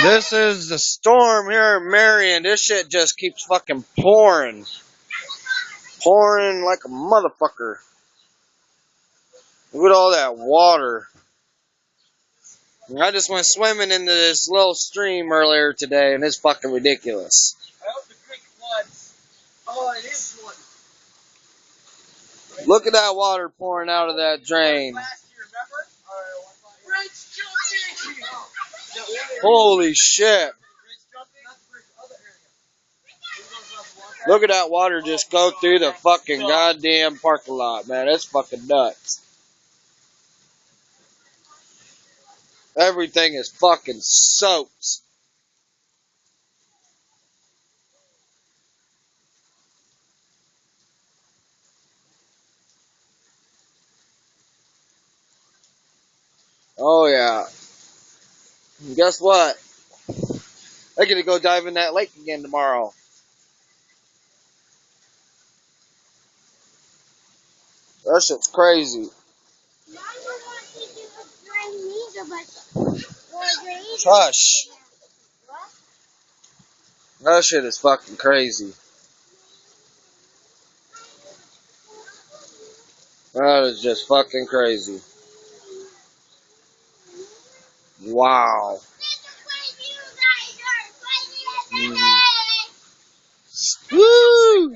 This is the storm here in Marion. This shit just keeps fucking pouring. Pouring like a motherfucker. Look at all that water. I just went swimming into this little stream earlier today, and it's fucking ridiculous. I hope the creek floods. Oh, it is flooding. Look at that water pouring out of that drain. Last year, remember? Holy shit. Look at that water just go through the fucking goddamn parking lot, man. It's fucking nuts. Everything is fucking soaked. Oh yeah. And guess what? I get to go dive in that lake again tomorrow. That shit's crazy. Hush. That shit is fucking crazy. That is just fucking crazy. Wow. Mm. Woo!